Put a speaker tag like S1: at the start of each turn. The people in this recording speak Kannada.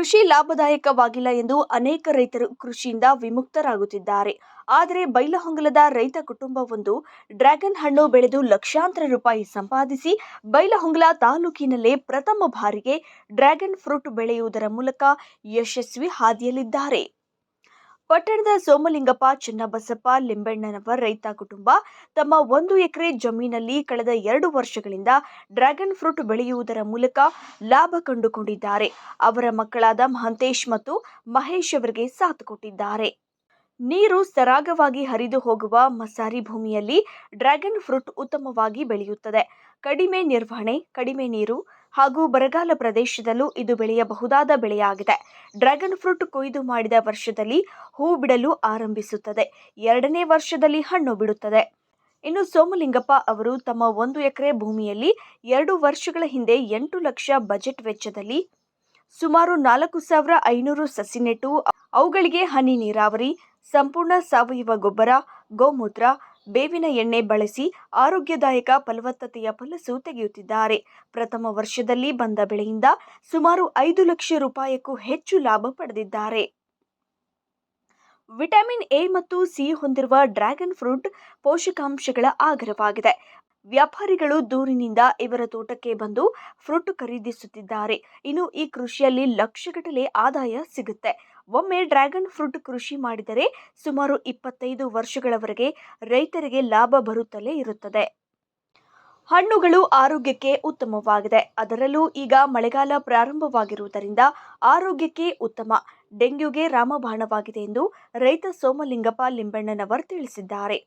S1: ಕೃಷಿ ಲಾಭದಾಯಕವಾಗಿಲ್ಲ ಎಂದು ಅನೇಕ ರೈತರು ಕೃಷಿಯಿಂದ ವಿಮುಕ್ತರಾಗುತ್ತಿದ್ದಾರೆ. ಆದರೆ ಬೈಲಹೊಂಗಲದ ರೈತ ಕುಟುಂಬವೊಂದು ಡ್ರ್ಯಾಗನ್ ಹಣ್ಣು ಬೆಳೆದು ಲಕ್ಷಾಂತರ ರೂಪಾಯಿ ಸಂಪಾದಿಸಿ ಬೈಲಹೊಂಗಲ ತಾಲೂಕಿನಲ್ಲೇ ಪ್ರಥಮ ಬಾರಿಗೆ ಡ್ರ್ಯಾಗನ್ ಫ್ರೂಟ್ ಬೆಳೆಯುವುದರ ಮೂಲಕ ಯಶಸ್ವಿ ಹಾದಿಯಲ್ಲಿದ್ದಾರೆ. ಪಟ್ಟಣದ ಸೋಮಲಿಂಗಪ್ಪ ಚನ್ನಬಸಪ್ಪ ಲಿಂಬಣ್ಣನವರ ರೈತ ಕುಟುಂಬ ತಮ್ಮ 1 ಎಕರೆ ಜಮೀನಲ್ಲಿ ಕಳೆದ 2 ವರ್ಷಗಳಿಂದ ಡ್ರ್ಯಾಗನ್ ಫ್ರೂಟ್ ಬೆಳೆಯುವುದರ ಮೂಲಕ ಲಾಭ ಕಂಡುಕೊಂಡಿದ್ದಾರೆ. ಅವರ ಮಕ್ಕಳಾದ ಮಹಂತೇಶ್ ಮತ್ತು ಮಹೇಶ್ ಅವರಿಗೆ ಸಾಥ್ ಕೊಟ್ಟಿದ್ದಾರೆ. ನೀರು ಸರಾಗವಾಗಿ ಹರಿದು ಹೋಗುವ ಮಸಾರಿ ಭೂಮಿಯಲ್ಲಿ ಡ್ರ್ಯಾಗನ್ ಫ್ರೂಟ್ ಉತ್ತಮವಾಗಿ ಬೆಳೆಯುತ್ತದೆ. ಕಡಿಮೆ ನಿರ್ವಹಣೆ, ಕಡಿಮೆ ನೀರು ಹಾಗೂ ಬರಗಾಲ ಪ್ರದೇಶದಲ್ಲೂ ಇದು ಬೆಳೆಯಬಹುದಾದ ಬೆಳೆಯಾಗಿದೆ. ಡ್ರ್ಯಾಗನ್ ಫ್ರೂಟ್ ಕೊಯ್ದು ಮಾಡಿದ ವರ್ಷದಲ್ಲಿ ಹೂ ಬಿಡಲು ಆರಂಭಿಸುತ್ತದೆ. 2ನೇ ವರ್ಷದಲ್ಲಿ ಹಣ್ಣು ಬಿಡುತ್ತದೆ. ಇನ್ನು ಸೋಮಲಿಂಗಪ್ಪ ಅವರು ತಮ್ಮ 1 ಎಕರೆ ಭೂಮಿಯಲ್ಲಿ 2 ವರ್ಷಗಳ ಹಿಂದೆ 8 ಲಕ್ಷ ಬಜೆಟ್ ವೆಚ್ಚದಲ್ಲಿ ಸುಮಾರು 4,500 ಸಸಿ ನೆಟ್ಟು ಅವುಗಳಿಗೆ ಹನಿ ನೀರಾವರಿ, ಸಂಪೂರ್ಣ ಸಾವಯವ ಗೊಬ್ಬರ, ಗೋಮೂತ್ರ, ಬೇವಿನ ಎಣ್ಣೆ ಬಳಸಿ ಆರೋಗ್ಯದಾಯಕ ಫಲವತ್ತತೆಯ ಫಲಸು ತೆಗೆಯುತ್ತಿದ್ದಾರೆ. ಪ್ರಥಮ ವರ್ಷದಲ್ಲಿ ಬಂದ ಬೆಳೆಯಿಂದ ಸುಮಾರು 5 ಲಕ್ಷ ರೂಪಾಯಿಗೂ ಹೆಚ್ಚು ಲಾಭ ಪಡೆದಿದ್ದಾರೆ. ವಿಟಮಿನ್ ಎ ಮತ್ತು ಸಿ ಹೊಂದಿರುವ ಡ್ರ್ಯಾಗನ್ ಫ್ರೂಟ್ ಪೋಷಕಾಂಶಗಳ ಆಗರವಾಗಿದೆ. ವ್ಯಾಪಾರಿಗಳು ದೂರಿನಿಂದ ಇವರ ತೋಟಕ್ಕೆ ಬಂದು ಫ್ರೂಟ್ ಖರೀದಿಸುತ್ತಿದ್ದಾರೆ. ಇನ್ನು ಈ ಕೃಷಿಯಲ್ಲಿ ಲಕ್ಷಗಟ್ಟಲೆ ಆದಾಯ ಸಿಗುತ್ತೆ. ಒಮ್ಮೆ ಡ್ರ್ಯಾಗನ್ ಫ್ರೂಟ್ ಕೃಷಿ ಮಾಡಿದರೆ ಸುಮಾರು 25 ವರ್ಷಗಳವರೆಗೆ ರೈತರಿಗೆ ಲಾಭ ಬರುತ್ತಲೇ ಇರುತ್ತದೆ. ಹಣ್ಣುಗಳು ಆರೋಗ್ಯಕ್ಕೆ ಉತ್ತಮವಾಗಿದೆ. ಅದರಲ್ಲೂ ಈಗ ಮಳೆಗಾಲ ಪ್ರಾರಂಭವಾಗಿರುವುದರಿಂದ ಆರೋಗ್ಯಕ್ಕೆ ಉತ್ತಮ, ಡೆಂಗ್ಯೂಗೆ ರಾಮಬಾಣವಾಗಿದೆ ಎಂದು ರೈತ ಸೋಮಲಿಂಗಪ್ಪ ಲಿಂಬಣ್ಣನವರ್ ತಿಳಿಸಿದ್ದಾರೆ.